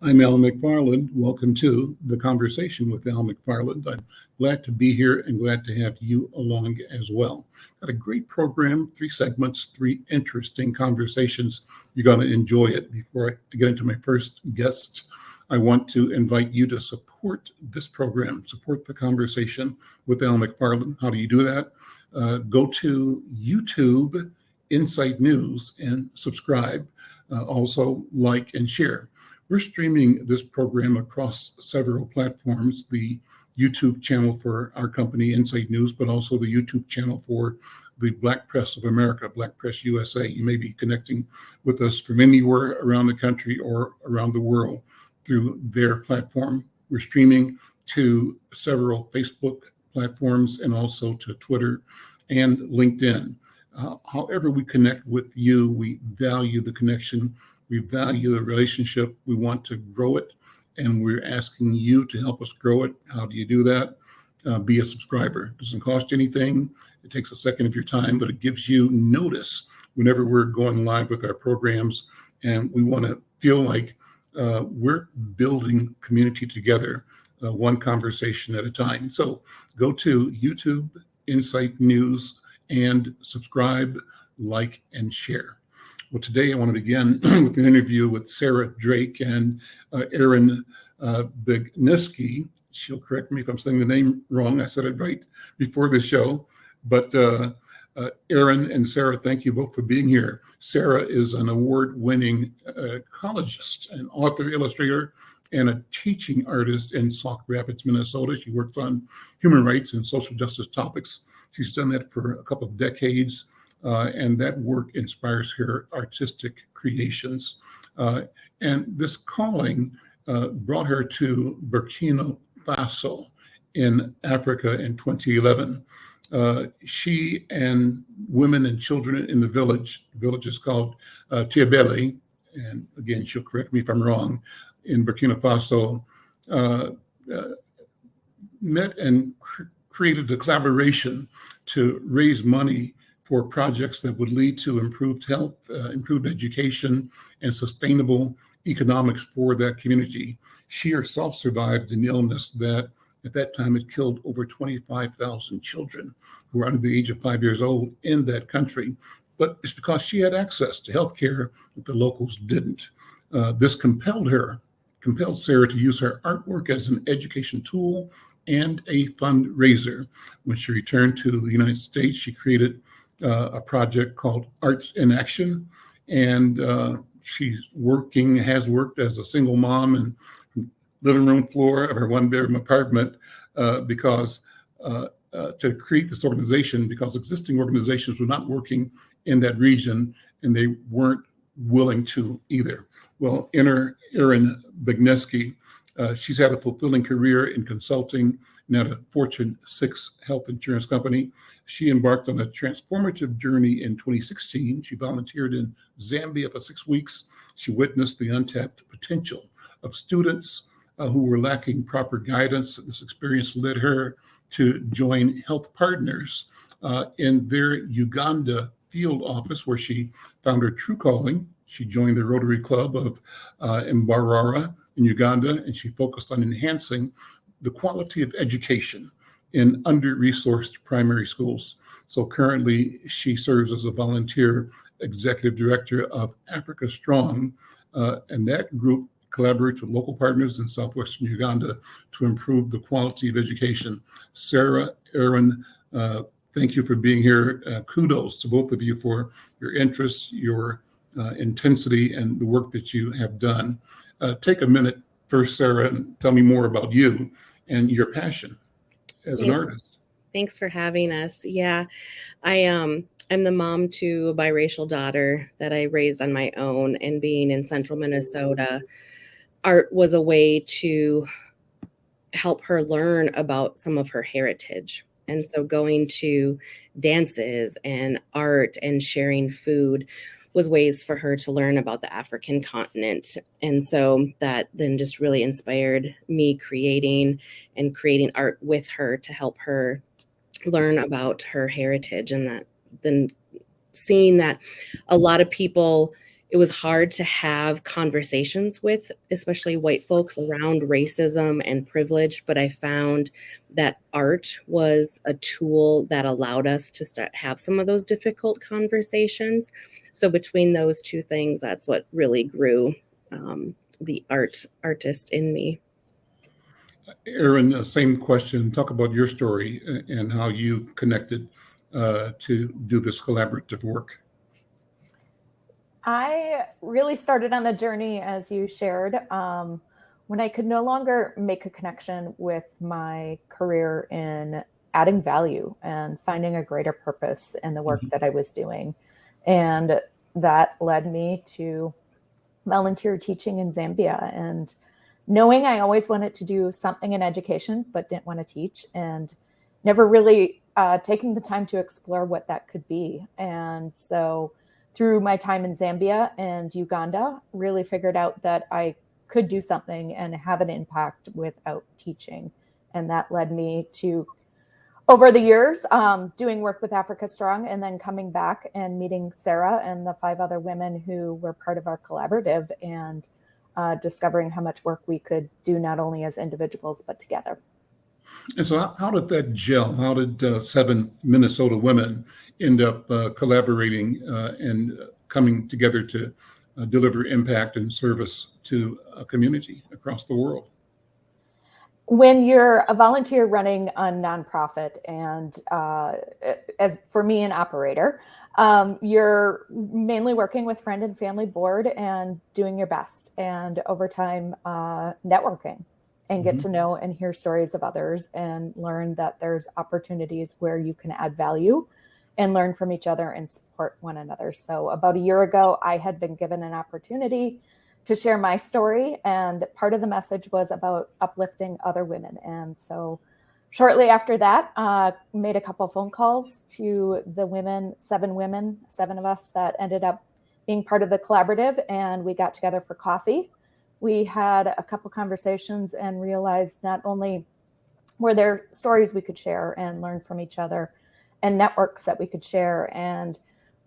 I'm Al McFarlane. Welcome to the Conversation with Al McFarlane. I'm glad to be here and glad to have you along as well. Got a great program, 3 segments, 3 interesting conversations. You're going to enjoy it. Before I get into my first guest, I want to invite you to support this program, support the Conversation with Al McFarlane. How do you do that? Go to YouTube Insight News and subscribe. Also like and share. We're streaming this program across several platforms, the YouTube channel for our company, Insight News, but also the YouTube channel for the Black Press of America, Black Press USA. You may be connecting with us from anywhere around the country or around the world through their platform. We're streaming to several Facebook platforms and also to Twitter and LinkedIn. However we connect with you, we value the connection. We value the relationship. We want to grow it, and we're asking you to help us grow it. How do you do that? Be a subscriber. It doesn't cost you anything. It takes a second of your time, but it gives you notice whenever we're going live with our programs, and we want to feel like we're building community together, one conversation at a time. So go to YouTube, Insight News, and subscribe, like, and share. Well, today I want to begin with an interview with Sarah Drake and Erin Begneski. She'll correct me if I'm saying the name wrong. I said it right before the show. But Erin and Sarah, thank you both for being here. Sarah is an award-winning ecologist, an author, illustrator, and a teaching artist in Sauk Rapids, Minnesota. She works on human rights and social justice topics. She's done that for a couple of decades. And that work inspires her artistic creations. And this calling brought her to Burkina Faso in Africa in 2011. She and women and children in the village is called Tiabele, and again, she'll correct me if I'm wrong, in Burkina Faso, met and created a collaboration to raise money for projects that would lead to improved health, improved education, and sustainable economics for that community. She herself survived an illness that at that time had killed over 25,000 children who were under the age of 5 years old in that country. But it's because she had access to health care that the locals didn't. This compelled Sarah to use her artwork as an education tool and a fundraiser. When she returned to the United States, she created a project called Arts in Action, and has worked as a single mom in living room floor of her 1-bedroom apartment because to create this organization, because existing organizations were not working in that region and they weren't willing to either. Well, enter Erin Begneski. She's had a fulfilling career in consulting and at a Fortune 6 health insurance company. She embarked on a transformative journey in 2016. She volunteered in Zambia for 6 weeks. She witnessed the untapped potential of students who were lacking proper guidance. This experience led her to join Health Partners in their Uganda field office, where she found her true calling. She joined the Rotary Club of Mbarara in Uganda, and she focused on enhancing the quality of education in under-resourced primary schools. So currently, she serves as a volunteer executive director of Africa Strong, and that group collaborates with local partners in southwestern Uganda to improve the quality of education. Sarah, Erin, thank you for being here. Kudos to both of you for your interest, your intensity, and the work that you have done. Take a minute first, Sarah, and tell me more about you and your passion as an artist. Thanks for having us. Yeah, I'm the mom to a biracial daughter that I raised on my own, and being in central Minnesota, art was a way to help her learn about some of her heritage. And so going to dances and art and sharing food was ways for her to learn about the African continent. And so that then just really inspired me creating art with her to help her learn about her heritage. And that then seeing that a lot of people it was hard to have conversations with, especially white folks, around racism and privilege. But I found that art was a tool that allowed us to start have some of those difficult conversations. So between those two things, that's what really grew the artist in me. Erin, same question. Talk about your story and how you connected to do this collaborative work. I really started on the journey, as you shared, when I could no longer make a connection with my career in adding value and finding a greater purpose in the work that I was doing. And that led me to volunteer teaching in Zambia, and knowing I always wanted to do something in education, but didn't want to teach, and never really taking the time to explore what that could be. And so through my time in Zambia and Uganda, really figured out that I could do something and have an impact without teaching. And that led me to, over the years, doing work with Africa Strong, and then coming back and meeting Sarah and the 5 other women who were part of our collaborative, and discovering how much work we could do, not only as individuals, but together. And so how did that gel? How did 7 Minnesota women end up collaborating and coming together to deliver impact and service to a community across the world? When you're a volunteer running a nonprofit, and as for me, an operator, you're mainly working with friend and family board and doing your best, and over time networking, and get to know and hear stories of others, and learn that there's opportunities where you can add value and learn from each other and support one another. So about a year ago, I had been given an opportunity to share my story, and part of the message was about uplifting other women. And so shortly after that, made a couple phone calls to the women, 7 of us that ended up being part of the collaborative, and we got together for coffee. We had a couple conversations and realized not only were there stories we could share and learn from each other, and networks that we could share, and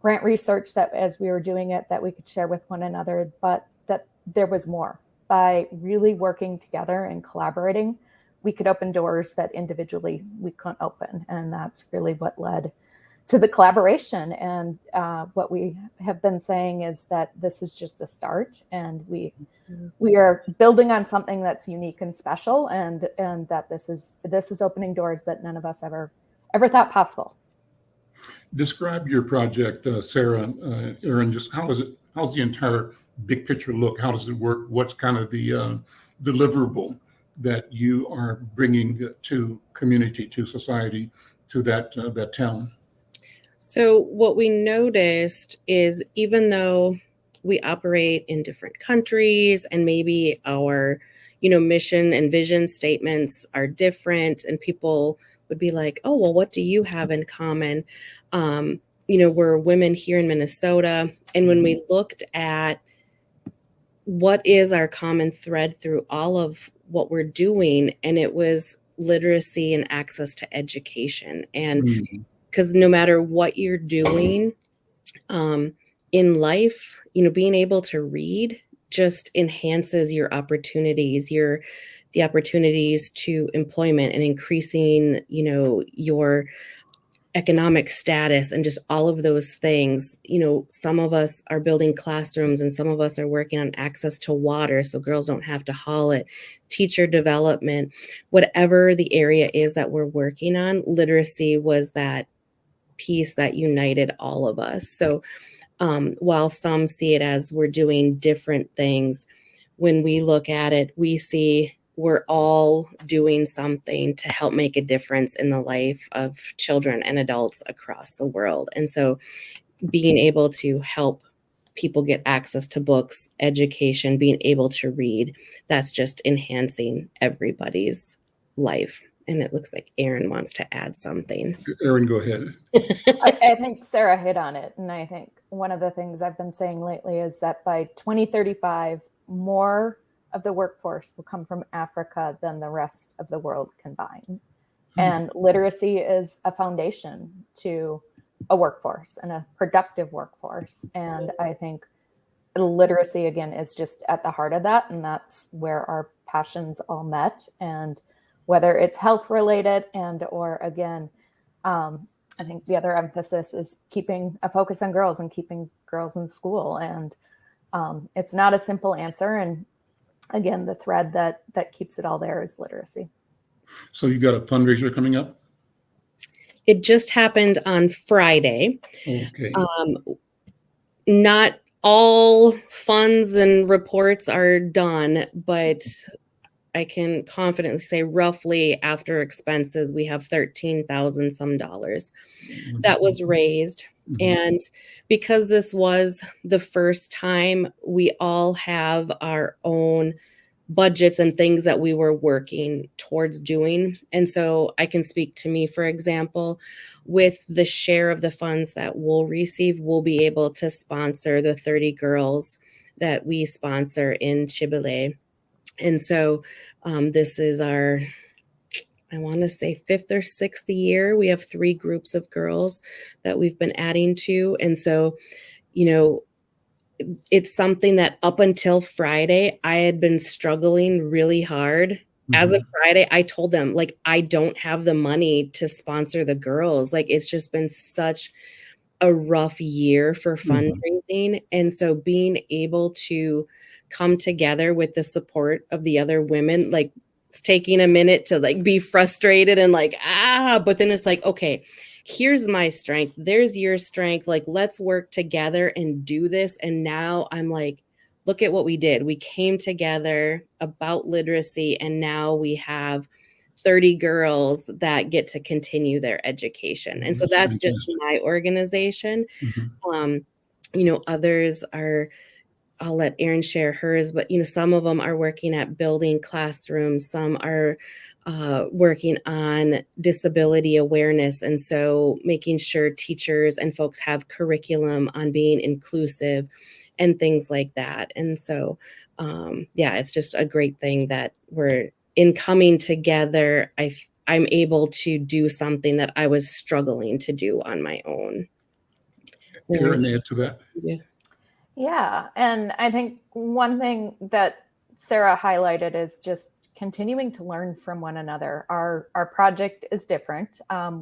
grant research that as we were doing it that we could share with one another, but that there was more. By really working together and collaborating, we could open doors that individually we couldn't open. And that's really what led to the collaboration. And what we have been saying is that this is just a start, and we are building on something that's unique and special, and that this is opening doors that none of us ever thought possible. Describe your project, Sarah, Erin. Just how's the entire big picture look? How does it work? What's kind of the deliverable that you are bringing to community, to society, to that town? So what we noticed is, even though we operate in different countries and maybe our, mission and vision statements are different, and people would be like, oh, well, what do you have in common? We're women here in Minnesota. And when we looked at what is our common thread through all of what we're doing, and it was literacy and access to education. And because no matter what you're doing in life, being able to read just enhances your opportunities, the opportunities to employment, and increasing, your economic status, and just all of those things. Some of us are building classrooms, and some of us are working on access to water so girls don't have to haul it, teacher development, whatever the area is that we're working on. Literacy was that piece that united all of us. So while some see it as we're doing different things, when we look at it, we see we're all doing something to help make a difference in the life of children and adults across the world. And so being able to help people get access to books, education, being able to read, that's just enhancing everybody's life. And it looks like Erin wants to add something. Erin, go ahead. I think Sarah hit on it. And I think one of the things I've been saying lately is that by 2035, more of the workforce will come from Africa than the rest of the world combined. And literacy is a foundation to a workforce, and a productive workforce. And I think literacy, again, is just at the heart of that. And that's where our passions all met. And whether it's health related or again, I think the other emphasis is keeping a focus on girls and keeping girls in school. And it's not a simple answer. And again, the thread that keeps it all there is literacy. So you got a fundraiser coming up? It just happened on Friday. Okay. Not all funds and reports are done, but I can confidently say roughly after expenses, we have $13,000 some dollars that was raised. And because this was the first time, we all have our own budgets and things that we were working towards doing. And so I can speak to me, for example, with the share of the funds that we'll receive, we'll be able to sponsor the 30 girls that we sponsor in Chibale. And so this is our, I want to say 5th or 6th year. We have 3 groups of girls that we've been adding to. And so, you know, it's something that up until Friday, I had been struggling really hard. As of Friday, I told them, like, I don't have the money to sponsor the girls. Like, it's just been such a rough year for fundraising. And so being able to come together with the support of the other women, like, it's taking a minute to like be frustrated and like, but then it's like, okay, here's my strength. There's your strength. Like, let's work together and do this. And now I'm like, look at what we did. We came together about literacy, and now we have 30 girls that get to continue their education. And so that's just my organization. You know, others are, I'll let Erin share hers, but, you know, some of them are working at building classrooms. Some are working on disability awareness. And so making sure teachers and folks have curriculum on being inclusive and things like that. And so, yeah, it's just a great thing that we're in coming together. I'm able to do something that I was struggling to do on my own. Erin, add to that. Yeah. And I think one thing that Sarah highlighted is just continuing to learn from one another. Our project is different.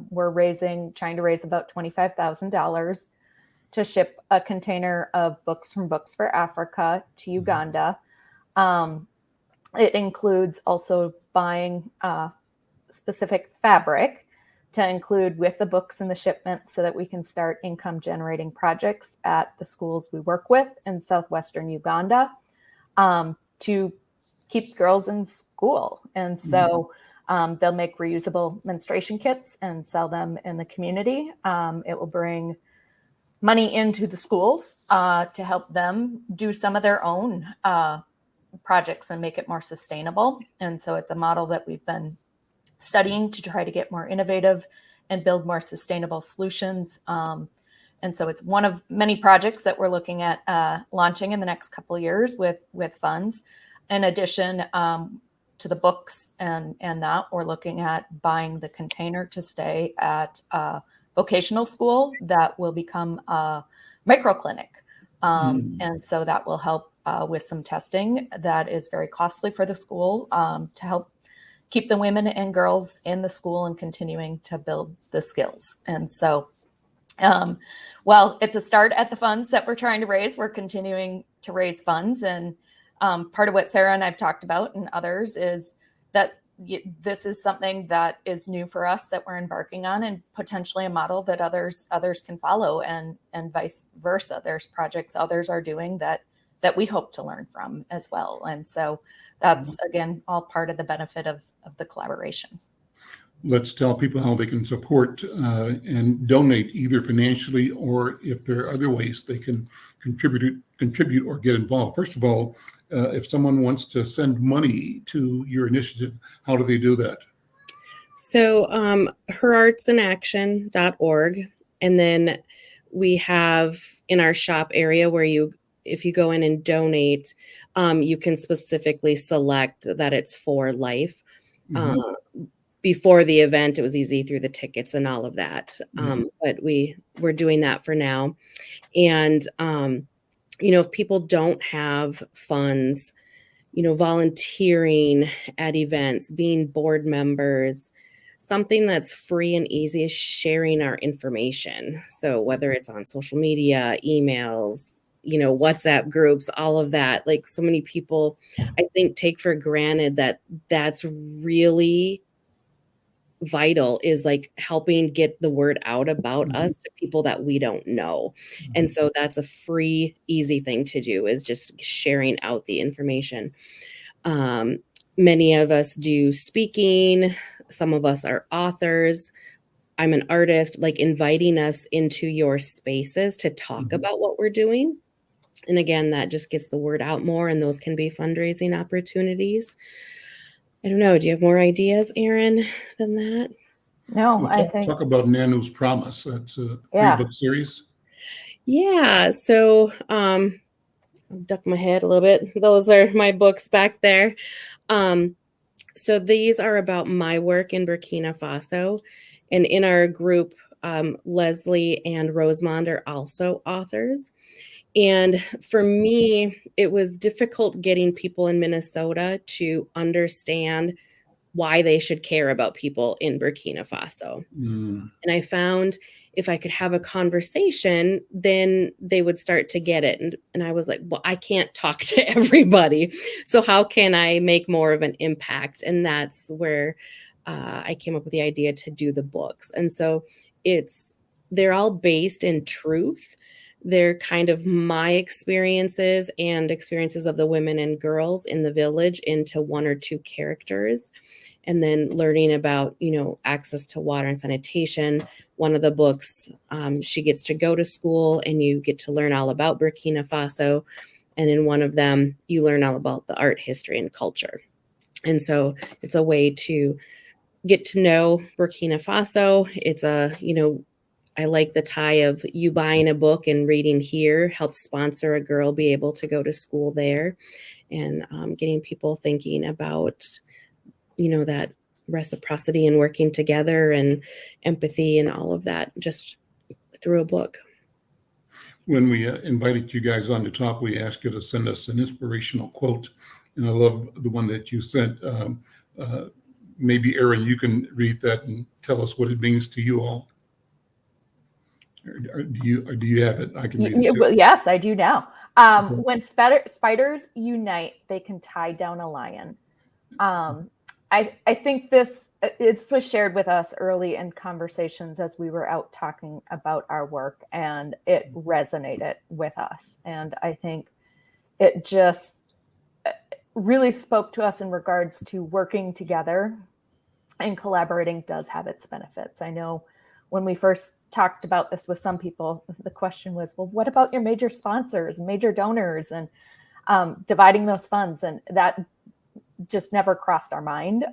We're trying to raise about $25,000 to ship a container of books from Books for Africa to Uganda. It includes also buying specific fabric to include with the books and the shipment so that we can start income generating projects at the schools we work with in southwestern Uganda to keep girls in school. And so they'll make reusable menstruation kits and sell them in the community. It will bring money into the schools to help them do some of their own projects and make it more sustainable. And so it's a model that we've been studying to try to get more innovative and build more sustainable solutions. And so it's one of many projects that we're looking at launching in the next couple of years with funds. In addition to the books and that, we're looking at buying the container to stay at a vocational school that will become a microclinic. And so that will help with some testing that is very costly for the school to help keep the women and girls in the school and continuing to build the skills. And so, well, it's a start at the funds that we're trying to raise. We're continuing to raise funds. And part of what Sarah and I've talked about and others is that this is something that is new for us that we're embarking on, and potentially a model that others can follow, and vice versa. There's projects others are doing that we hope to learn from as well. And so that's, again, all part of the benefit of the collaboration. Let's tell people how they can support and donate, either financially or if there are other ways they can contribute or get involved. First of all, if someone wants to send money to your initiative, how do they do that? So herArtsInAction.org. And then we have in our shop area where if you go in and donate, you can specifically select that it's for life. Before the event, it was easy through the tickets and all of that. But we're doing that for now. And if people don't have funds, volunteering at events, being board members, something that's free and easy is sharing our information. So whether it's on social media, emails, WhatsApp groups, all of that, like so many people, I think, take for granted that that's really vital, is like helping get the word out about us to people that we don't know. And so that's a free, easy thing to do, is just sharing out the information. Many of us do speaking. Some of us are authors. I'm an artist, like inviting us into your spaces to talk about what we're doing. And again, that just gets the word out more, and those can be fundraising opportunities. I don't know. Do you have more ideas, Erin, than that? No, Well, I think talk about Nanu's Promise. That's a Yeah. 3-book series. Yeah. So I'll duck my head a little bit. Those are my books back there. So these are about my work in Burkina Faso. And in our group, Leslie and Rosemond are also authors. And for me, it was difficult getting people in Minnesota to understand why they should care about people in Burkina Faso. And I found if I could have a conversation, then they would start to get it. And I was like, well, I can't talk to everybody. So how can I make more of an impact? And that's where I came up with the idea to do the books. And so they're all based in truth. They're kind of my experiences and experiences of the women and girls in the village into 1 or 2 characters. And then learning about, access to water and sanitation. One of the books, she gets to go to school and you get to learn all about Burkina Faso. And in one of them, you learn all about the art, history, and culture. And so it's a way to get to know Burkina Faso. It's I like the tie of you buying a book and reading here helps sponsor a girl be able to go to school there, and getting people thinking about, that reciprocity and working together and empathy and all of that just through a book. When we invited you guys on to talk, we asked you to send us an inspirational quote. And I love the one that you sent. Maybe, Erin, you can read that and tell us what it means to you all. Or do you have it? I can read it too. Well, yes, I do now. When spiders unite, they can tie down a lion. I think it was shared with us early in conversations as we were out talking about our work, and it resonated with us. And I think it just really spoke to us in regards to working together and collaborating does have its benefits. I know when we first talked about this with some people, the question was, well, what about your major sponsors, major donors, and dividing those funds? And that just never crossed our mind,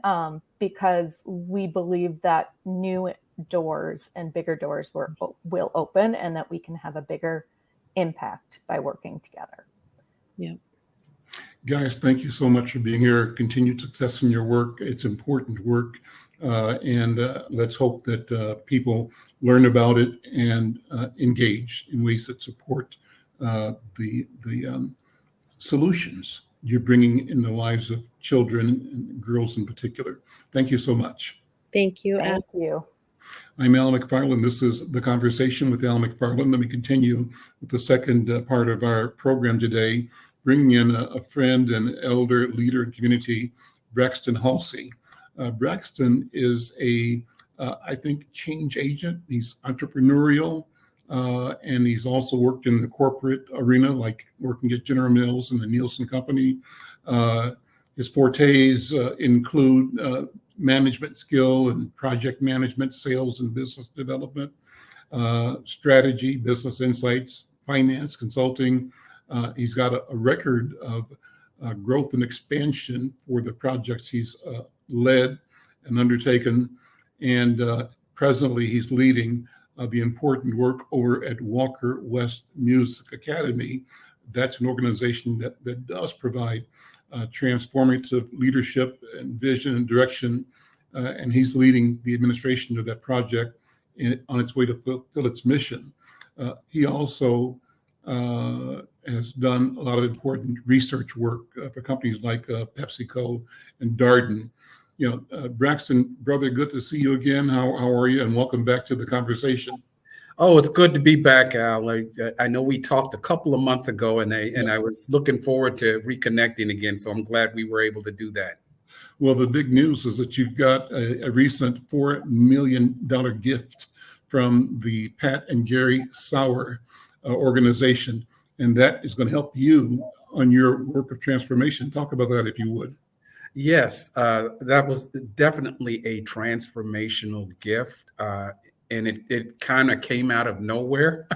because we believe that new doors and bigger doors will open, and that we can have a bigger impact by working together. Yeah. Guys, thank you so much for being here. Continued success in your work. It's important work. And let's hope that people learn about it and engage in ways that support the solutions you're bringing in the lives of children and girls in particular. Thank you so much. Thank you. Thank you. I'm Al McFarlane. This is The Conversation with Al McFarlane. Let me continue with the second part of our program today, bringing in a friend and elder leader in community, Braxton Halsey. Braxton is I think, change agent. He's entrepreneurial, and he's also worked in the corporate arena, like working at General Mills and the Nielsen Company. His fortes include management skill and project management, sales and business development, strategy, business insights, finance, consulting. He's got a record of growth and expansion for the projects he's led and undertaken. And presently he's leading the important work over at Walker West Music Academy. That's an organization that does provide transformative leadership and vision and direction. And he's leading the administration of that project on its way to fulfill its mission. He also has done a lot of important research work for companies like PepsiCo and Darden. Braxton, brother, good to see you again. How are you? And welcome back to the conversation. Oh, it's good to be back, Al. I know we talked a couple of months ago, and I was looking forward to reconnecting again. So I'm glad we were able to do that. Well, the big news is that you've got a recent $4 million gift from the Pat and Gary Sauer organization, and that is going to help you on your work of transformation. Talk about that, if you would. Yes, that was definitely a transformational gift. And it kind of came out of nowhere.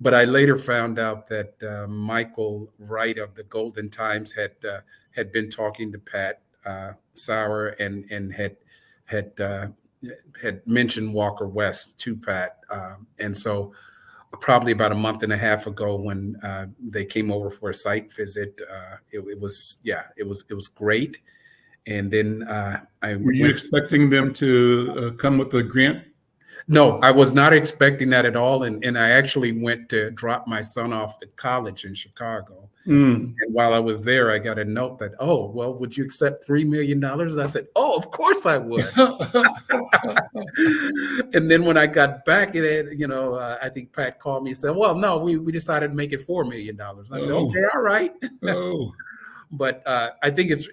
But I later found out that Michael Wright of the Golden Times had been talking to Pat Sauer and had mentioned Walker West to Pat. And so probably about a month and a half ago when they came over for a site visit, it was great. And then were you expecting them to come with a grant? No, I was not expecting that at all. And I actually went to drop my son off at college in Chicago. And while I was there, I got a note that, oh, well, would you accept $3 million? And I said, oh, of course I would. And then when I got back, I think Pat called me and said, well, no, we decided to make it $4 million. And I said, okay, all right. But I think it's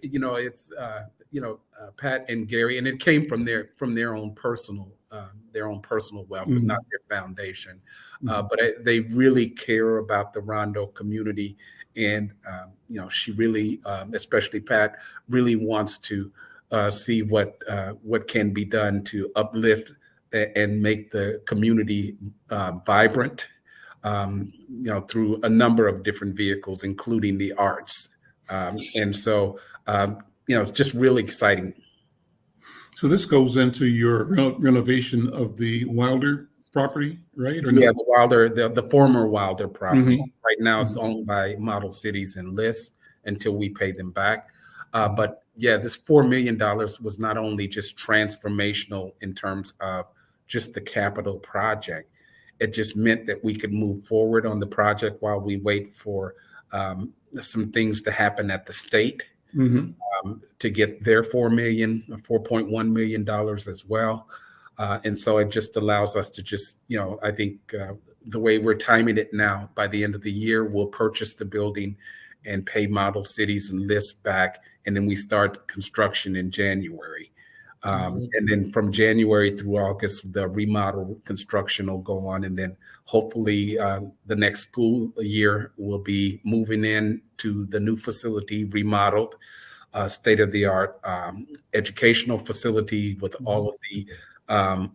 Pat and Gary, and it came from their own personal wealth, not their foundation. But they really care about the Rondo community, and she really, especially Pat, really wants to see what can be done to uplift and make the community vibrant, through a number of different vehicles, including the arts. And so, it's just really exciting. So this goes into your renovation of the Wilder property, right? Or yeah, the Wilder, the former Wilder property. Right now it's owned by Model Cities and List until we pay them back. But yeah, this $4 million was not only just transformational in terms of just the capital project. It just meant that we could move forward on the project while we wait for some things to happen at the state. To get their $4.1 million as well. And so it just allows us to just, I think the way we're timing it now, by the end of the year, we'll purchase the building and pay Model Cities and List back. And then we start construction in January. And then from January through August, the remodel construction will go on. And then hopefully the next school year will be moving in to the new facility, remodeled, state-of-the-art educational facility with all of the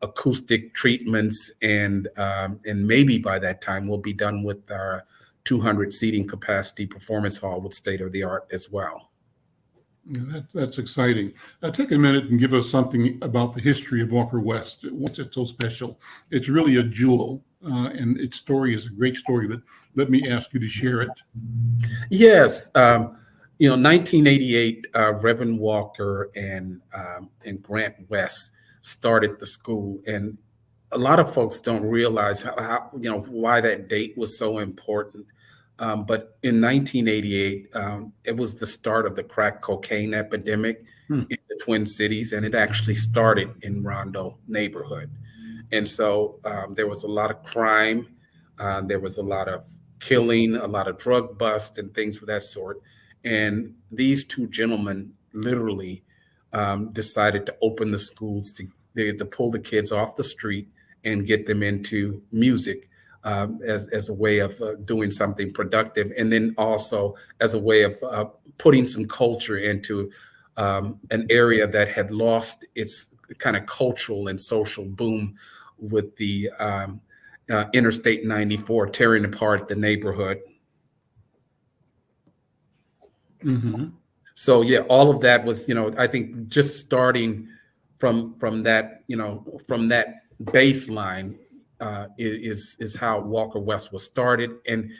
acoustic treatments. And maybe by that time, we'll be done with our 200 seating capacity performance hall with state-of-the-art as well. That's exciting. Take a minute and give us something about the history of Walker West. What's it so special? It's really a jewel, and its story is a great story, but let me ask you to share it. Yes. 1988, Reverend Walker and Grant West started the school. And a lot of folks don't realize how why that date was so important. But in 1988, it was the start of the crack cocaine epidemic in the Twin Cities, and it actually started in Rondo neighborhood. And so there was a lot of crime, there was a lot of killing, a lot of drug bust and things of that sort. And these two gentlemen literally decided to open the schools to pull the kids off the street and get them into music. As a way of doing something productive, and then also as a way of putting some culture into an area that had lost its kind of cultural and social boom with the Interstate 94 tearing apart the neighborhood. So yeah, all of that was, I think just starting from that, from that baseline. Is how Walker West was started, and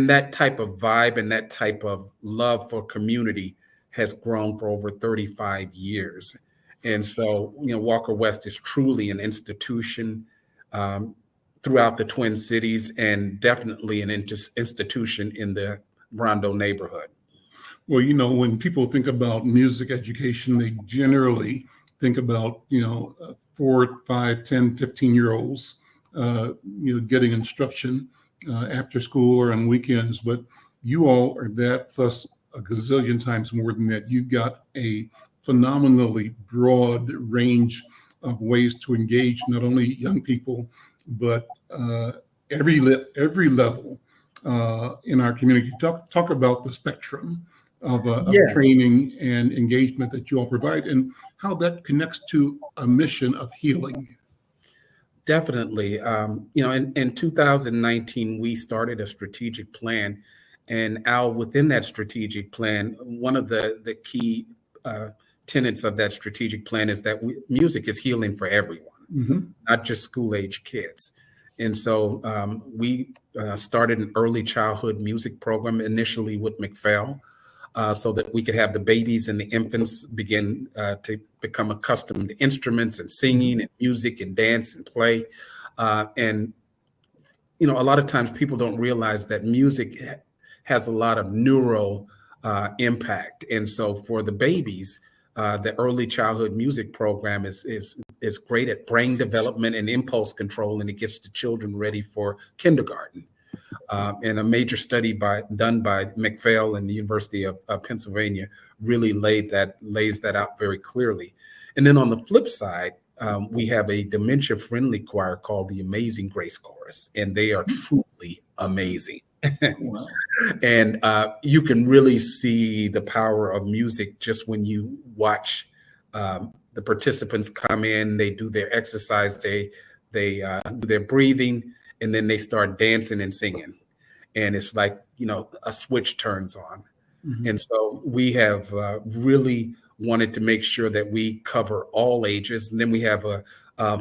that type of vibe and that type of love for community has grown for over 35 years. And so, Walker West is truly an institution. throughout the Twin Cities, and definitely an institution in the Rondo neighborhood. Well, you know, when people think about music education, they generally think about, 4, 5, 10, 15-year-olds, getting instruction after school or on weekends. But you all are that plus a gazillion times more than that. You've got a phenomenally broad range of ways to engage not only young people, but every level in our community. Talk about the spectrum of Yes. training and engagement that you all provide, and how that connects to a mission of healing. Definitely. In 2019, we started a strategic plan. And Al, within that strategic plan, one of the key tenets of that strategic plan is that music is healing for everyone, not just school-age kids. And so we started an early childhood music program initially with McPhail, so that we could have the babies and the infants begin to become accustomed to instruments and singing and music and dance and play. And a lot of times people don't realize that music has a lot of neuro impact. And so for the babies, the early childhood music program is great at brain development and impulse control, and it gets the children ready for kindergarten. And a major study done by McPhail and the University of Pennsylvania really lays that out very clearly. And then on the flip side, we have a dementia-friendly choir called the Amazing Grace Chorus, and they are truly amazing. Wow. And you can really see the power of music just when you watch the participants come in. They do their exercise, they do their breathing, and then they start dancing and singing. And it's like, a switch turns on. And so we have really wanted to make sure that we cover all ages. And then we have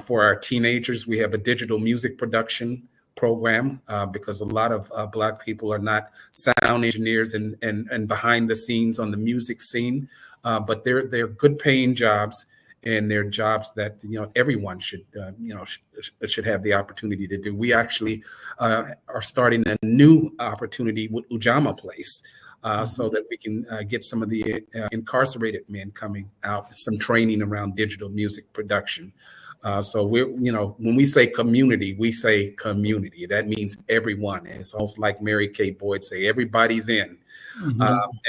for our teenagers, we have a digital music production program because a lot of Black people are not sound engineers and behind the scenes on the music scene, but they're good paying jobs. And they're jobs that everyone should have the opportunity to do. We actually are starting a new opportunity with Ujamaa Place, so that we can get some of the incarcerated men coming out, some training around digital music production. So when we say community, we say community. That means everyone. And it's almost like Mary Kay Boyd say, everybody's in.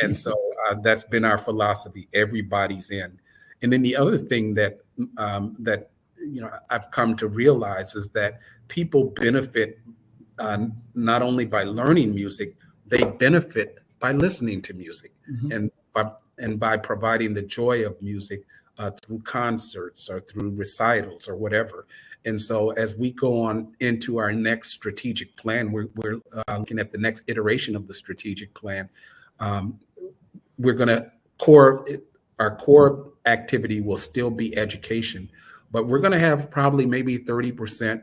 And so that's been our philosophy. Everybody's in. And then the other thing that I've come to realize is that people benefit not only by learning music, they benefit by listening to music, and by providing the joy of music through concerts or through recitals or whatever. And so as we go on into our next strategic plan, we're looking at the next iteration of the strategic plan. We're going to our core activity will still be education, but we're going to have probably maybe 30%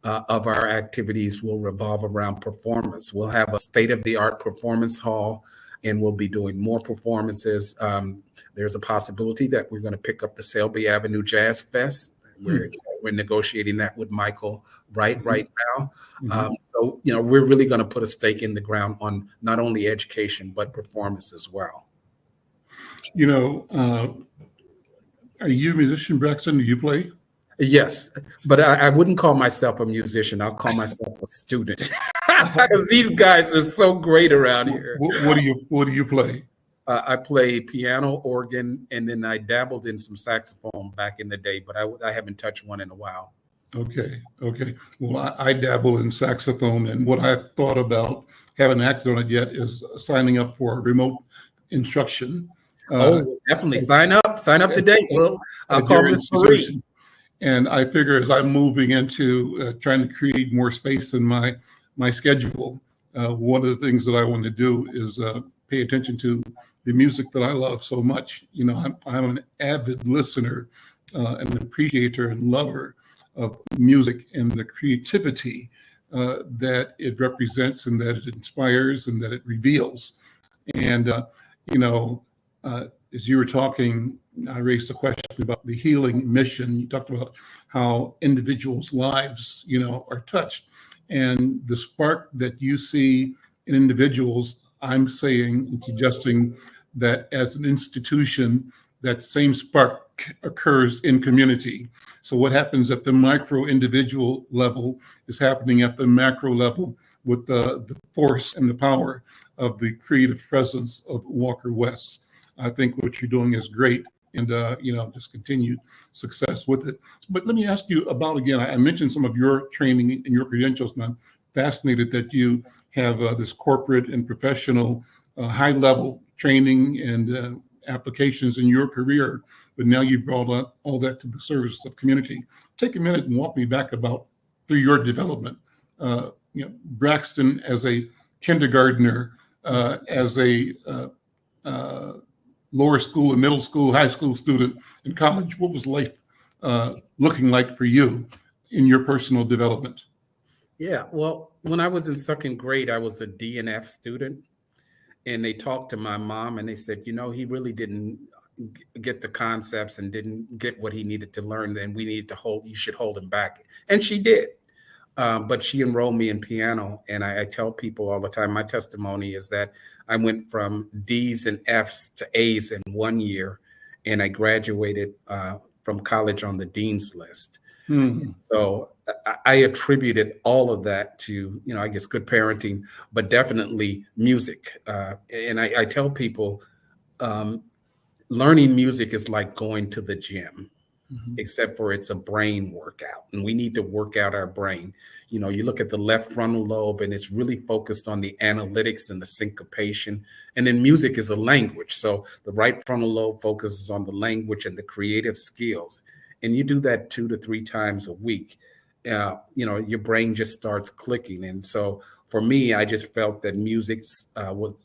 of our activities will revolve around performance. We'll have a state-of-the-art performance hall, and we'll be doing more performances. There's a possibility that we're going to pick up the Selby Avenue Jazz Fest. We're negotiating that with Michael right now. So, we're really going to put a stake in the ground on not only education, but performance as well. Are you a musician, Braxton? Do you play? Yes, but I wouldn't call myself a musician. I'll call myself a student because these guys are so great around here. What do you play? I play piano, organ, and then I dabbled in some saxophone back in the day, but I haven't touched one in a while. Okay. Well, I dabble in saxophone, and what I thought about, haven't acted on it yet, is signing up for a remote instruction. Definitely sign up today. Well, I'll call Miss Marie. And I figure as I'm moving into trying to create more space in my schedule, one of the things that I want to do is pay attention to the music that I love so much. I'm an avid listener, an appreciator and lover of music and the creativity that it represents and that it inspires and that it reveals. And, as you were talking, I raised the question about the healing mission. You talked about how individuals' lives, are touched. and the spark that you see in individuals. I'm saying and suggesting that as an institution, that same spark occurs in community. So what happens at the micro individual level is happening at the macro level with the force and the power of the creative presence of Walker West. I think what you're doing is great, and just continued success with it. But let me ask you about, again, I mentioned some of your training and your credentials, and I'm fascinated that you have this corporate and professional high level training and applications in your career, but now you've brought all that to the service of community. Take a minute and walk me back about through your development. Braxton as a kindergartner, as a lower school and middle school, high school student in college. What was life looking like for you in your personal development? Yeah, well, when I was in second grade, I was a DNF student, and they talked to my mom and they said, he really didn't get the concepts and didn't get what he needed to learn. Then you should hold him back. And she did. But she enrolled me in piano. And I tell people all the time, my testimony is that I went from D's and F's to A's in 1 year, and I graduated from college on the dean's list. So I attributed all of that to, I guess, good parenting, but definitely music. And I tell people learning music is like going to the gym, except for it's a brain workout, and we need to work out our brain. You look at the left frontal lobe, and it's really focused on the analytics and the syncopation. And then music is a language. So the right frontal lobe focuses on the language and the creative skills. And you do that 2 to 3 times a week. Your brain just starts clicking. And so for me, I just felt that music was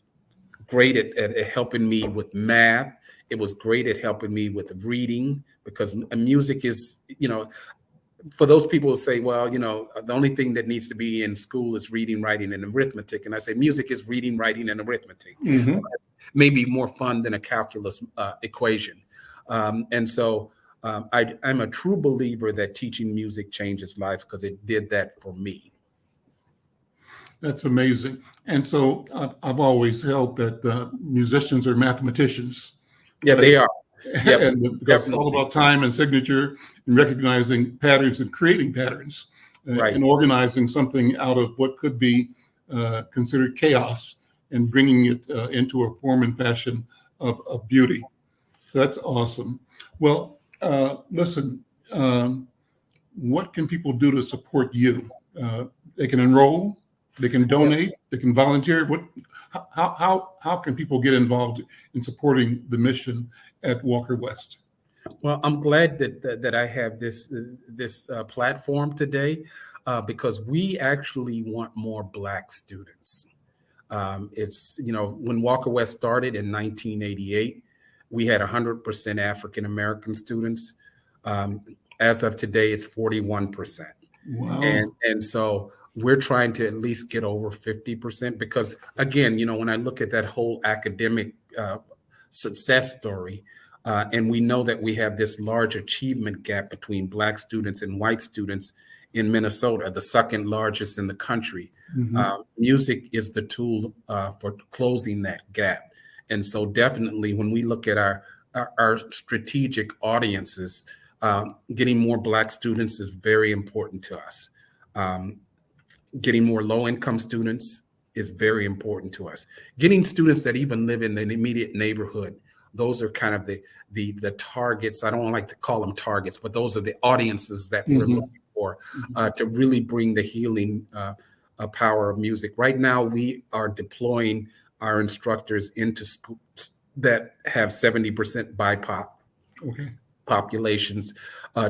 great at helping me with math. It was great at helping me with reading, because music is, for those people who say, well, the only thing that needs to be in school is reading, writing, and arithmetic. And I say music is reading, writing, and arithmetic. Maybe more fun than a calculus equation. And so I'm a true believer that teaching music changes lives, because it did that for me. That's amazing. And so I've always held that musicians are mathematicians. Yeah, right? they are. Yep, and because it's all about time and signature and recognizing patterns and creating patterns, Right. and organizing something out of what could be considered chaos and bringing it into a form and fashion of beauty. So that's awesome. Well, listen, what can people do to support you? They can enroll, they can donate, they can volunteer. How can people get involved in supporting the mission at Walker West? Well, I'm glad that I have this platform today, because we actually want more Black students. It's, when Walker West started in 1988, we had 100% African American students. As of today, it's 41%. Wow. And so we're trying to at least get over 50%, because again, when I look at that whole academic success story, and we know that we have this large achievement gap between Black students and white students in Minnesota, the second largest in the country. Music is the tool for closing that gap. And so definitely when we look at our strategic audiences, getting more Black students is very important to us. Getting more low-income students is very important to us. Getting students that even live in the immediate neighborhood, those are kind of the targets. I don't like to call them targets, but those are the audiences that we're looking for to really bring the healing power of music. Right now, we are deploying our instructors into schools that have 70% BIPOC populations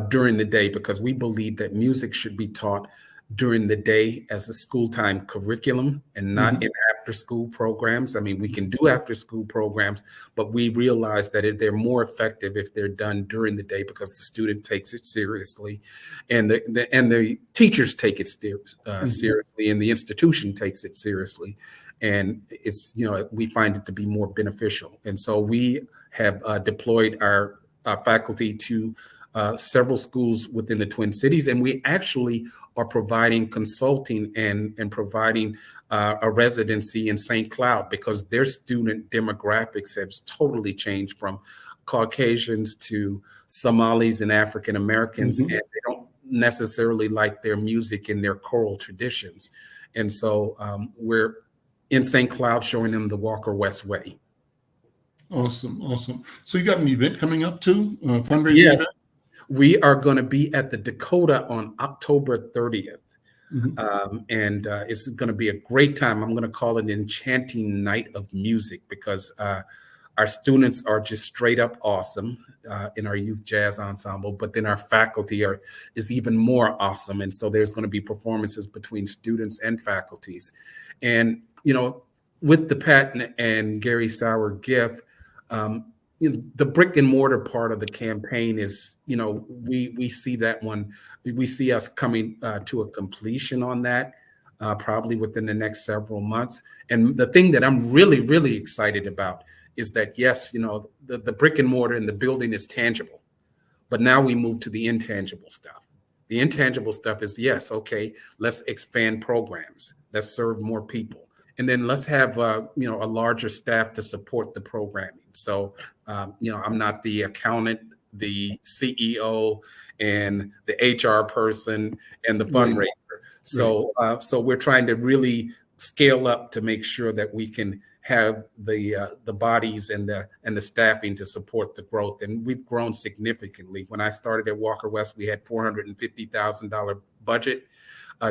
during the day, because we believe that music should be taught during the day as a school-time curriculum and not in after-school programs. I mean, we can do after-school programs, but we realize that they're more effective if they're done during the day, because the student takes it seriously, and the teachers take it seriously, and the institution takes it seriously, and it's we find it to be more beneficial. And so we have deployed our faculty to several schools within the Twin Cities, and we actually are providing consulting and providing a residency in St. Cloud, because their student demographics have totally changed from Caucasians to Somalis and African Americans, and they don't necessarily like their music and their choral traditions. And so we're in St. Cloud showing them the Walker West way. Awesome. Awesome. So you got an event coming up too, fundraising Yes. event? We are going to be at the Dakota on October 30th. And it's going to be a great time. I'm going to call it an enchanting night of music, because our students are just straight up awesome in our youth jazz ensemble, but then our faculty is even more awesome. And so there's going to be performances between students and faculties. And, you know, with the Pat and Gary Sauer gift, you know, the brick and mortar part of the campaign is, you know, we see that one, we see us coming to a completion on that probably within the next several months. And the thing that I'm really, really excited about is that, yes, you know, the brick and mortar and the building is tangible, but now we move to the intangible stuff. The intangible stuff is, yes, okay, let's expand programs, let's serve more people. And then let's have, you know, a larger staff to support the programming. So, you know, I'm not the accountant, the CEO, and the HR person, and the fundraiser. So, so we're trying to really scale up to make sure that we can have the bodies and the staffing to support the growth. And we've grown significantly. When I started at Walker West, we had $450,000 budget.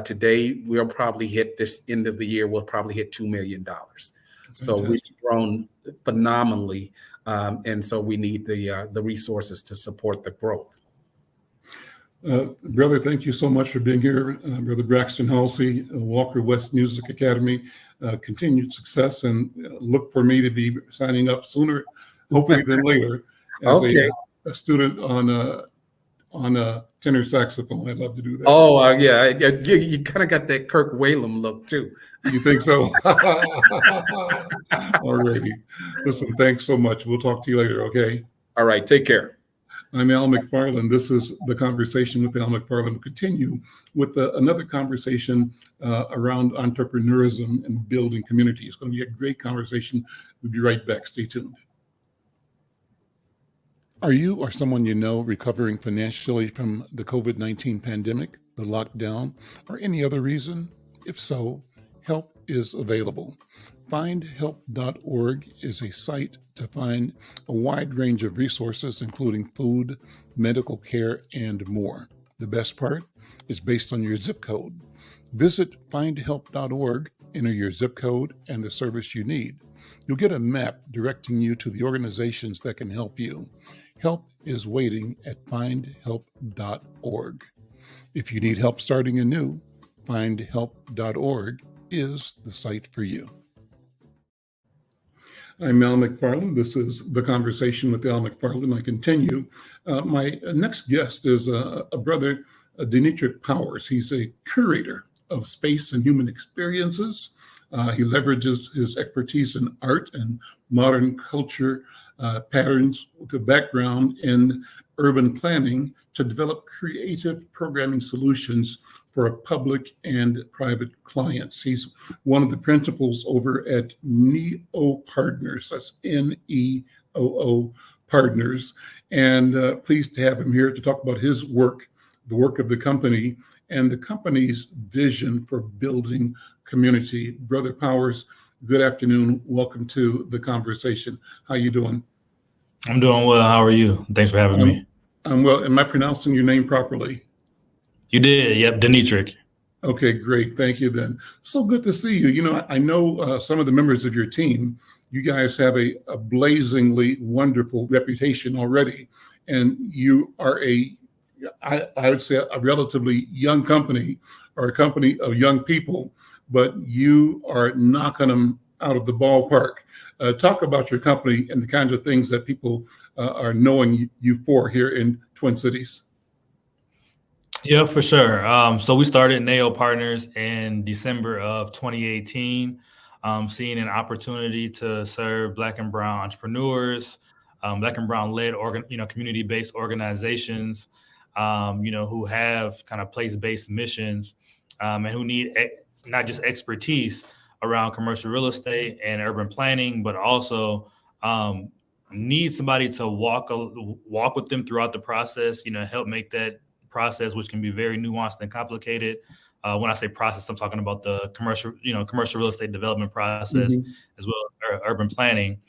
Today, we'll probably hit this end of the year, we'll probably hit $2 million. So we've grown phenomenally. And so we need the resources to support the growth. Brother, thank you so much for being here. Brother Braxton Halsey, Walker West Music Academy, continued success, and look for me to be signing up sooner, hopefully than later, as a student on a tenor saxophone. I'd love to do that. Oh, yeah. You kind of got that Kirk Whalum look, too. You think so? Alrighty. Listen, thanks so much. We'll talk to you later, okay? All right. Take care. I'm Al McFarlane. This is the Conversation with Al McFarlane. We'll continue with another conversation around entrepreneurism and building community. It's going to be a great conversation. We'll be right back. Stay tuned. Are you or someone you know recovering financially from the COVID-19 pandemic, the lockdown, or any other reason? If so, help is available. FindHelp.org is a site to find a wide range of resources, including food, medical care, and more. The best part is based on your zip code. Visit FindHelp.org, enter your zip code and the service you need. You'll get a map directing you to the organizations that can help you. Help is waiting at FindHelp.org. If you need help starting anew, FindHelp.org is the site for you. I'm Al McFarlane. This is The Conversation with Al McFarlane. I continue. My next guest is a brother, Denetrick Powers. He's a curator of space and human experiences. He leverages his expertise in art and modern culture patterns with a background in urban planning to develop creative programming solutions for public and private clients. He's one of the principals over at NEOO Partners. That's NEOO Partners. And pleased to have him here to talk about his work, the work of the company, and the company's vision for building community. Brother Powers, good afternoon. Welcome to the conversation. How you doing? I'm doing well. How are you? Thanks for having me. I'm well. Am I pronouncing your name properly? You did. Yep. Denetrick. Okay, great. Thank you then. So good to see you. You know, I know some of the members of your team. You guys have a blazingly wonderful reputation already. And you are I would say a relatively young company, or a company of young people, but you are knocking them out of the ballpark. Talk about your company and the kinds of things that people are knowing you for here in Twin Cities. Yeah, for sure. So we started NEOO Partners in December of 2018, seeing an opportunity to serve Black and Brown entrepreneurs, Black and brown led community-based organizations, who have kind of place-based missions, and who need not just expertise around commercial real estate and urban planning, but also need somebody to walk with them throughout the process, help make that process, which can be very nuanced and complicated. When I say process, I'm talking about the commercial real estate development process, as well as urban planning,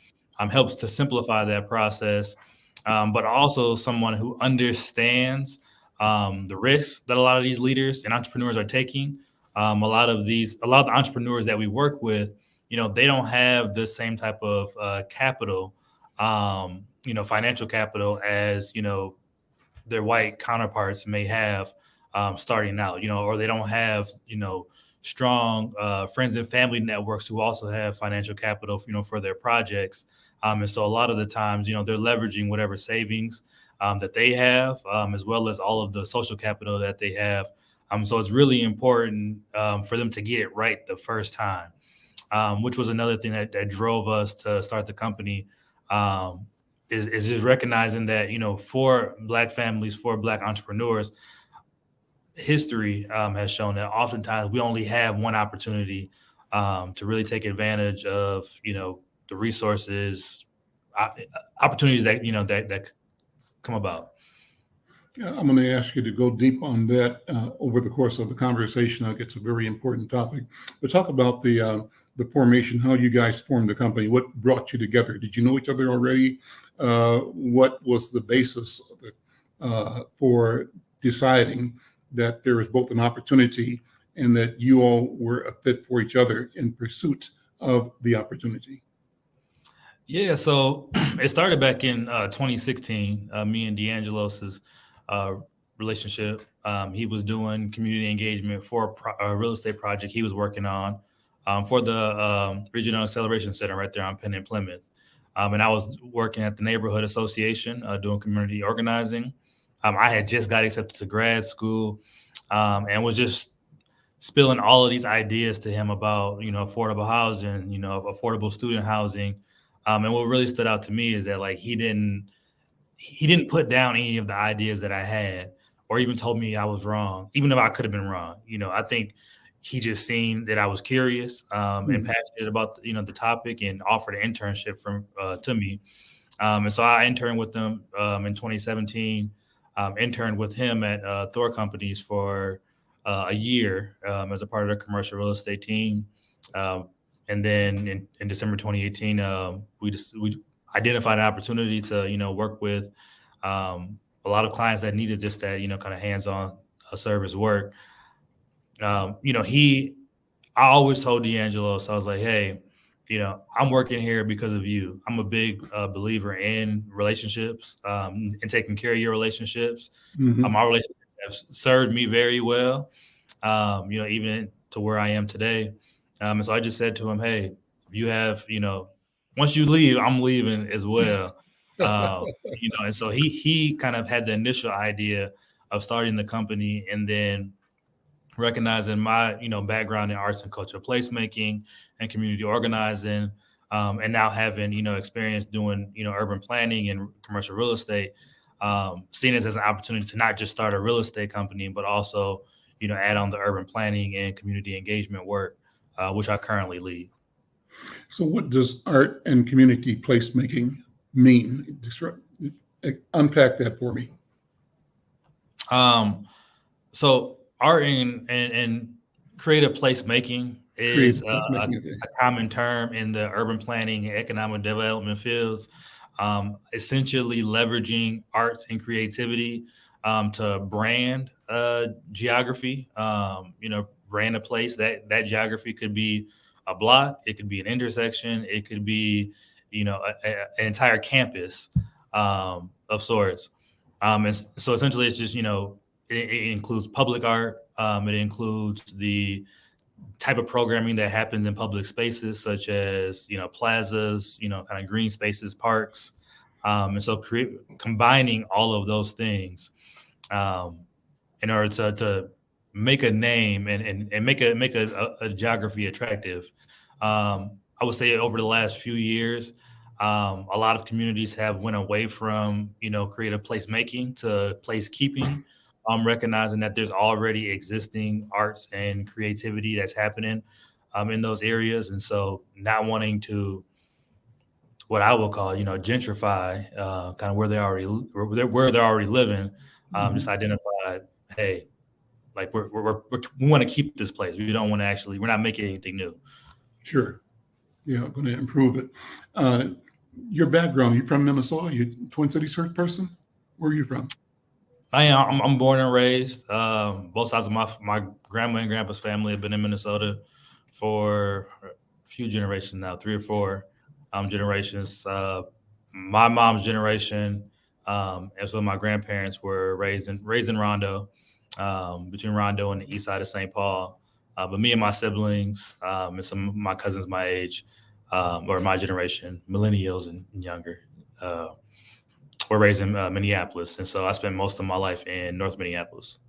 helps to simplify that process, but also someone who understands the risks that a lot of these leaders and entrepreneurs are taking. A lot of the entrepreneurs that we work with, they don't have the same type of capital, financial capital as, their white counterparts may have starting out, or they don't have, strong friends and family networks who also have financial capital, for their projects. And so a lot of the times, they're leveraging whatever savings that they have, as well as all of the social capital that they have. So it's really important for them to get it right the first time, which was another thing that drove us to start the company, is just recognizing that, for Black families, for Black entrepreneurs, history has shown that oftentimes we only have one opportunity to really take advantage of, the resources, opportunities that, that come about. I'm going to ask you to go deep on that over the course of the conversation. I think it's a very important topic. But talk about the formation, how you guys formed the company, what brought you together. Did you know each other already? What was the basis for deciding that there was both an opportunity and that you all were a fit for each other in pursuit of the opportunity? Yeah, so it started back in 2016. Me and D'Angelo's relationship. He was doing community engagement for a real estate project he was working on for the Regional Acceleration Center right there on Penn and Plymouth. And I was working at the neighborhood association doing community organizing. I had just got accepted to grad school and was just spilling all of these ideas to him about, affordable housing, affordable student housing. And what really stood out to me is that, like, he didn't put down any of the ideas that I had, or even told me I was wrong, even if I could have been wrong. I think he just seen that I was curious and passionate about, the topic, and offered an internship to me. And so I interned with them in 2017, interned with him at Thor Companies for a year as a part of the commercial real estate team. And then in December 2018, we identified an opportunity to, work with a lot of clients that needed just that, kind of hands-on service work. I always told D'Angelo, so I was like, hey, I'm working here because of you. I'm a big believer in relationships and taking care of your relationships. My relationships have served me very well, even to where I am today. And so I just said to him, hey, you have, once you leave, I'm leaving as well. And so he kind of had the initial idea of starting the company, and then recognizing my, background in arts and culture placemaking and community organizing, and now having, experience doing, urban planning and commercial real estate, seeing this as an opportunity to not just start a real estate company, but also, add on the urban planning and community engagement work, which I currently lead. So what does art and community placemaking mean? Unpack that for me. So art and creative placemaking is a common term in the urban planning and economic development fields, essentially leveraging arts and creativity to brand geography, brand a place. That geography could be a block, it could be an intersection, it could be, an entire campus of sorts. And so essentially it's just, it includes public art. It includes the type of programming that happens in public spaces, such as, plazas, kind of green spaces, parks. And so combining all of those things in order to make a name and make a geography attractive. I would say over the last few years, A lot of communities have went away from, creative placemaking to placekeeping, recognizing that there's already existing arts and creativity that's happening in those areas. And so not wanting to, what I will call, gentrify kind of where they're already living, just identified, hey, like we want to keep this place. We don't want to we're not making anything new. Sure. Yeah, I'm going to improve it. Your background, you from Minnesota? You Twin Cities person? Where are you from? I'm born and raised. Both sides of my grandma and grandpa's family have been in Minnesota for a few generations now, 3 or 4 generations. My mom's generation, as well, my grandparents were raised in Rondo, between Rondo and the east side of St. Paul. But me and my siblings and some of my cousins my age, or my generation, millennials and younger, were raised in Minneapolis. And so I spent most of my life in North Minneapolis.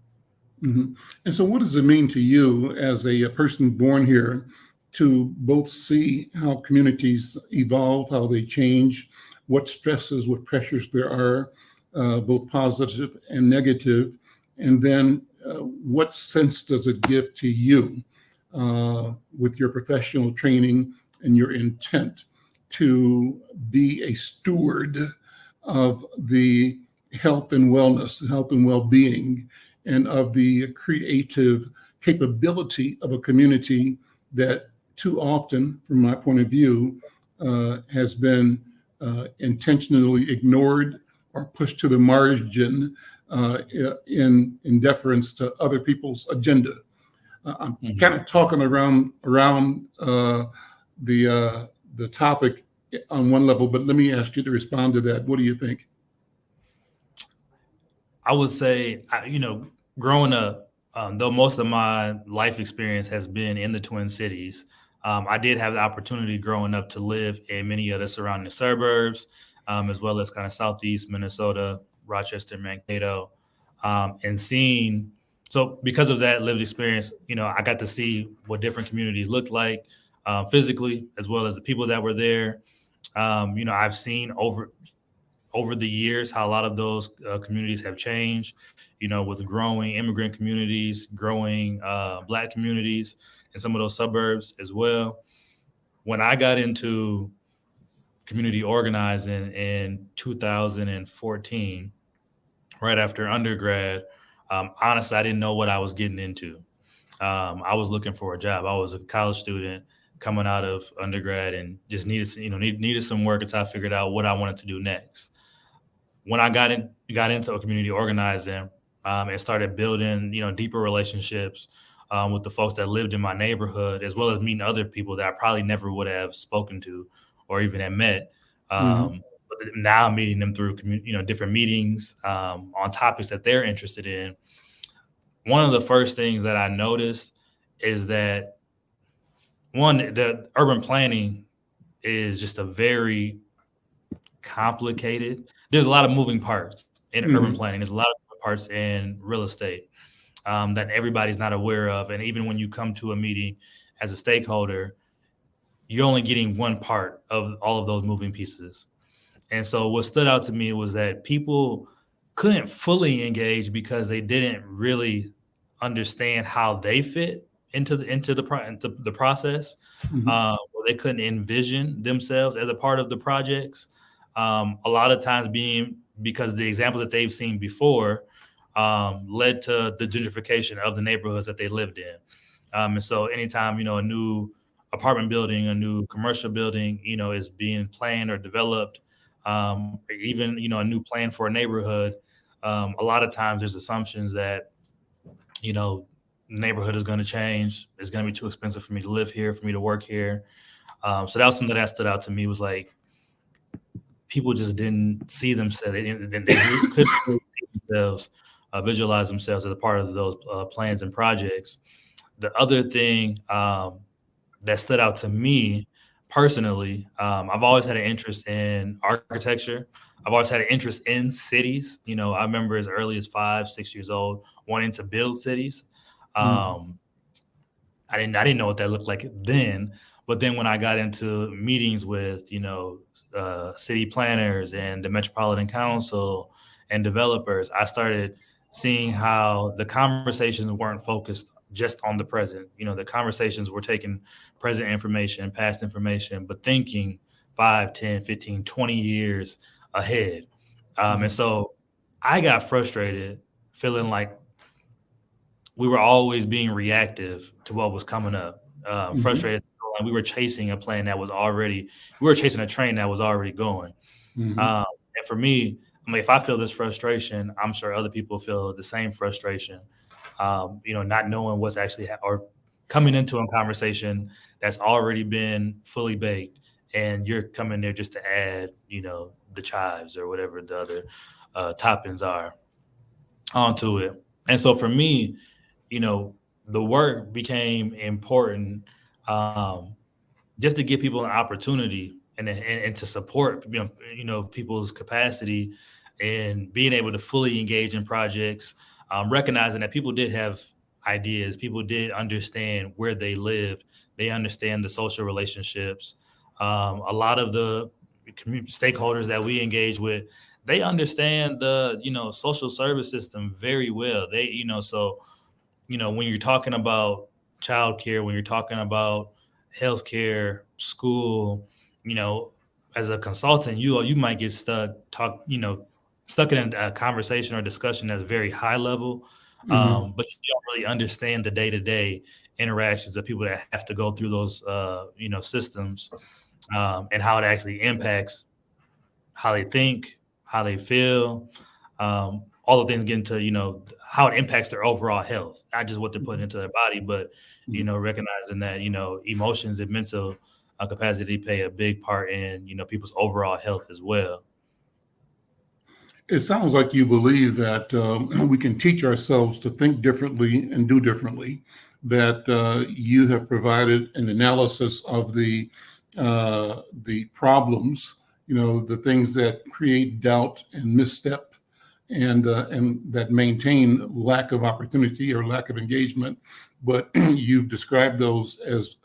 Mm-hmm. And so what does it mean to you as a person born here to both see how communities evolve, how they change, what stresses, what pressures there are, both positive and negative, and then what sense does it give to you with your professional training and your intent to be a steward of the health and wellness, health and well-being, and of the creative capability of a community that too often, from my point of view, has been intentionally ignored or pushed to the margin in deference to other people's agenda. I'm kind of talking around the topic on one level, but let me ask you to respond to that. What do you think? I would say, growing up, though most of my life experience has been in the Twin Cities, I did have the opportunity growing up to live in many of the surrounding suburbs, as well as kind of Southeast Minnesota, Rochester, Mankato, and seeing. So because of that lived experience, I got to see what different communities looked like physically, as well as the people that were there. I've seen over the years how a lot of those communities have changed, with growing immigrant communities, growing Black communities in some of those suburbs as well. When I got into community organizing in 2014, right after undergrad, honestly, I didn't know what I was getting into. I was looking for a job. I was a college student coming out of undergrad and just needed some work until I figured out what I wanted to do next. When I got into a community organizing and started building, deeper relationships with the folks that lived in my neighborhood, as well as meeting other people that I probably never would have spoken to or even had met. But now I'm meeting them through, different meetings on topics that they're interested in. One of the first things that I noticed is that the urban planning is just a very complicated. There's a lot of moving parts in urban planning. There's a lot of moving parts in real estate that everybody's not aware of. And even when you come to a meeting as a stakeholder, you're only getting one part of all of those moving pieces. And so what stood out to me was that people couldn't fully engage because they didn't really understand how they fit into the process. Or they couldn't envision themselves as a part of the projects. A lot of times because the examples that they've seen before led to the gentrification of the neighborhoods that they lived in. And so anytime, a new apartment building, a new commercial building, is being planned or developed, or even, a new plan for a neighborhood, a lot of times there's assumptions that, the neighborhood is going to change. It's going to be too expensive for me to live here, for me to work here. So that was something that stood out to me, was like, people just didn't see themselves. They couldn't see themselves, visualize themselves as a part of those plans and projects. The other thing that stood out to me personally, I've always had an interest in architecture. I've always had an interest in cities. I remember as early as 5, 6 years old wanting to build cities. I didn't know what that looked like then. But then when I got into meetings with, city planners and the Metropolitan Council and developers, I started seeing how the conversations weren't focused just on the present. The conversations were taking present information, past information, but thinking 5, 10, 15, 20 years ahead. And so I got frustrated feeling like we were always being reactive to what was coming up. Frustrated. Like we were chasing a train that was already going. And for me, if I feel this frustration, I'm sure other people feel the same frustration. Not knowing what's actually or coming into a conversation that's already been fully baked, and you're coming there just to add, the chives or whatever the other toppings are onto it. And so for me, the work became important just to give people an opportunity and to support people's capacity and being able to fully engage in projects, recognizing that people did have ideas, people did understand where they lived, they understand the social relationships. A lot of the community stakeholders that we engage with, they understand the social service system very well. They so when you're talking about childcare, when you're talking about healthcare, school, as a consultant, you might get stuck in a conversation or discussion that's very high level, but you don't really understand the day-to-day interactions of people that have to go through those systems, and how it actually impacts how they think, how they feel, all the things get into, how it impacts their overall health, not just what they're putting into their body, but, recognizing that, emotions and mental capacity play a big part in, people's overall health as well. It sounds like you believe that we can teach ourselves to think differently and do differently, that you have provided an analysis of the problems, the things that create doubt and misstep, and that maintain lack of opportunity or lack of engagement. But you've described those as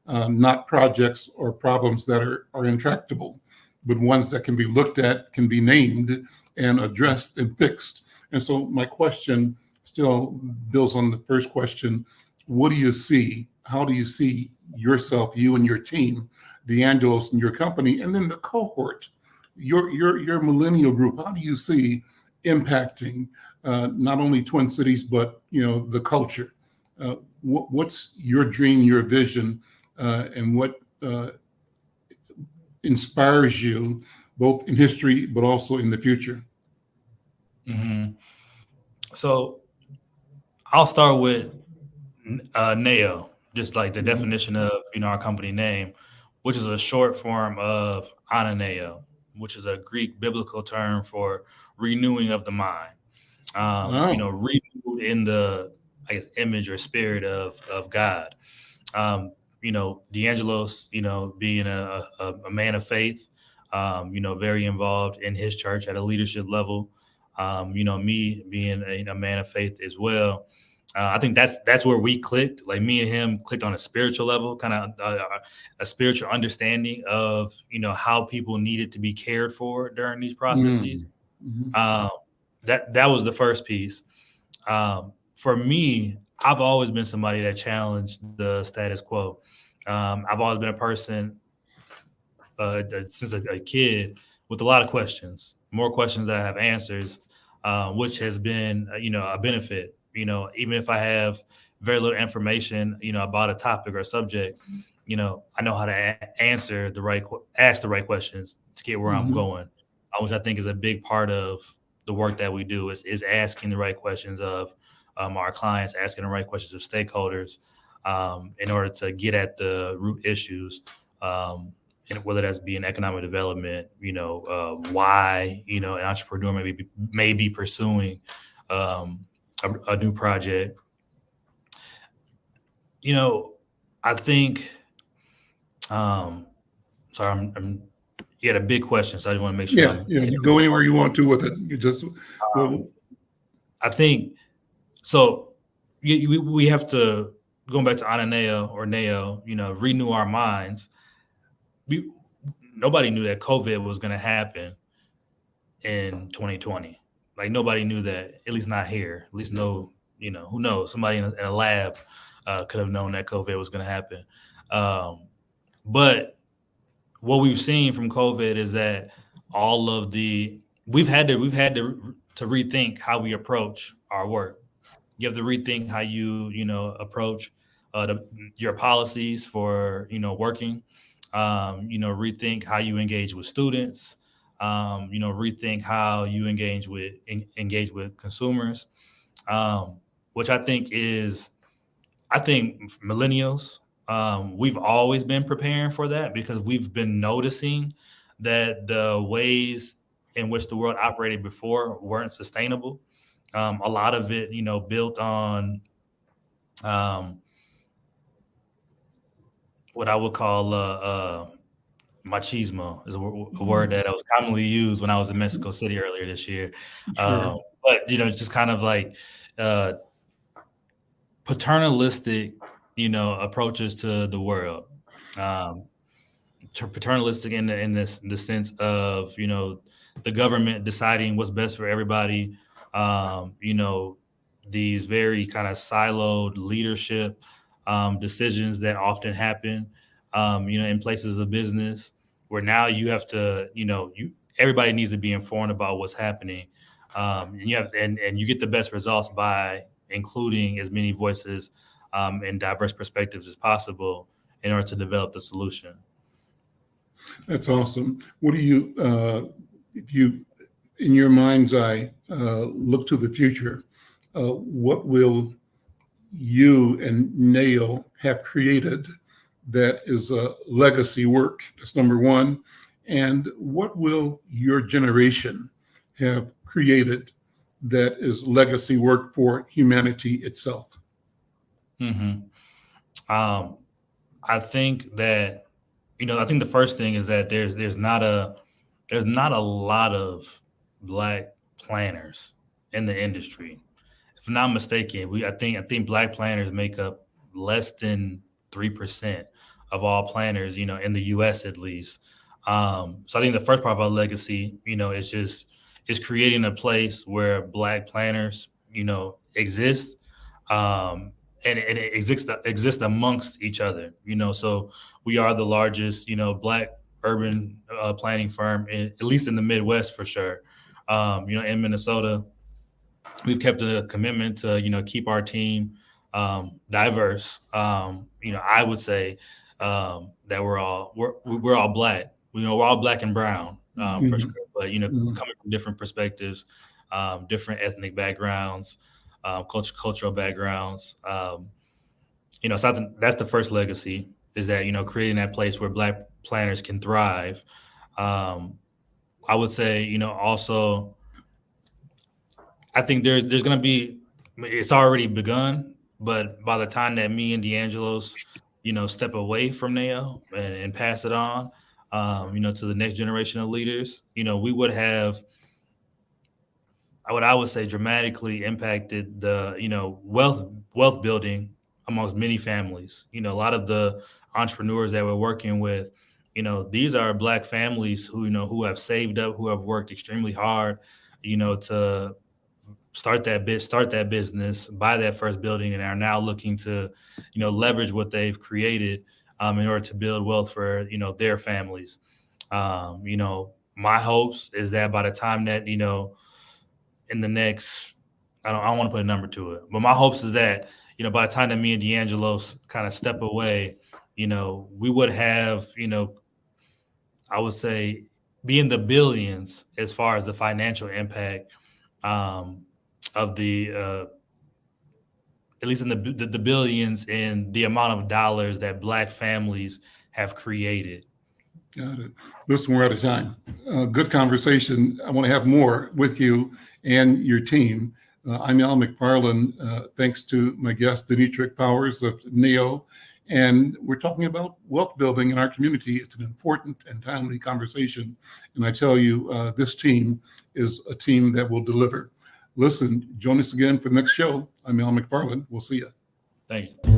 not projects or problems that are intractable, but ones that can be looked at, can be named and addressed and fixed. And so my question still builds on the first question. What do you see? How do you see yourself, you and your team, DeAngelos and your company, and then the cohort, your millennial group? How do you see impacting not only Twin Cities, but the culture? What's your dream, your vision, and what inspires you both in history but also in the future? So I'll start with NEOO, just like the definition of our company name, which is a short form of ananeo, which is a Greek biblical term for renewing of the mind. Renewed in the, image or spirit of God. DeAngelos, being a man of faith, very involved in his church at a leadership level. Me being a man of faith as well. I think that's where we clicked. Like me and him clicked on a spiritual level, kind of a spiritual understanding of how people needed to be cared for during these processes. That was the first piece. For me, I've always been somebody that challenged the status quo. I've always been a person since a kid with a lot of questions, more questions than I have answers, which has been a benefit. Even if I have very little information, about a topic or subject, I know how to ask the right questions to get where I'm going, which I think is a big part of the work that we do is asking the right questions of our clients, asking the right questions of stakeholders, in order to get at the root issues, and whether that's being economic development, why, an entrepreneur may be pursuing a new project. I think, sorry, you had a big question, so I just want to make sure. You go anywhere you want to with it. You just, I think, so we have to, going back to ananeo or NEOO, renew our minds. nobody knew that COVID was going to happen in 2020. Like nobody knew that, at least not here. At least who knows? Somebody in a lab could have known that COVID was going to happen. But what we've seen from COVID is that we've had to rethink how we approach our work. You have to rethink how you approach your policies for working. Rethink how you engage with students. Rethink how you engage with consumers, which I think millennials, we've always been preparing for that because we've been noticing that the ways in which the world operated before weren't sustainable. A lot of it, built on what I would call machismo is a word that was commonly used when I was in Mexico City earlier this year. Sure. But just kind of like paternalistic, approaches to the world. Paternalistic in the sense of the government deciding what's best for everybody. These very kind of siloed leadership decisions that often happen, in places of business where now you have to, everybody needs to be informed about what's happening. And you get the best results by including as many voices and diverse perspectives as possible in order to develop the solution. That's awesome. What do you, if you, in your mind's eye, look to the future, what will you and NEOO have created that is a legacy work? That's number one. And what will your generation have created that is legacy work for humanity itself? Mm-hmm. I think that, I think the first thing is that there's not a lot of Black planners in the industry. If I'm not mistaken, I think Black planners make up less than 3% of all planners, in the U.S. at least. So I think the first part of our legacy, is creating a place where Black planners, exist, and it exists amongst each other. So we are the largest, Black urban planning firm, at least in the Midwest for sure. In Minnesota, we've kept a commitment to, keep our team diverse. I would say that we're all Black. We're all Black and brown for sure, but coming from different perspectives, different ethnic backgrounds, cultural backgrounds. So I think that's the first legacy, is that creating that place where Black planners can thrive. I would say also, I think there's going to be, it's already begun, but by the time that me and D'Angelo's, step away from NEOO and pass it on, to the next generation of leaders, we would have, what I would say, dramatically impacted the, wealth building amongst many families. A lot of the entrepreneurs that we're working with, these are Black families who have saved up, who have worked extremely hard, to start that business, buy that first building, and are now looking to, leverage what they've created in order to build wealth for, their families. My hopes is that by the time that, in the next, I don't want to put a number to it, but my hopes is that, by the time that me and D'Angelo's kind of step away, we would have, I would say, be in the billions as far as the financial impact of the, at least in the billions in the amount of dollars that Black families have created. Got it. Listen, we're out of time. Good conversation. I want to have more with you and your team. I'm Al McFarlane. Thanks to my guest, Denetrick Powers of NEOO. And we're talking about wealth building in our community. It's an important and timely conversation. And I tell you, this team is a team that will deliver. Listen, join us again for the next show. I'm Al McFarlane. We'll see you. Thank you.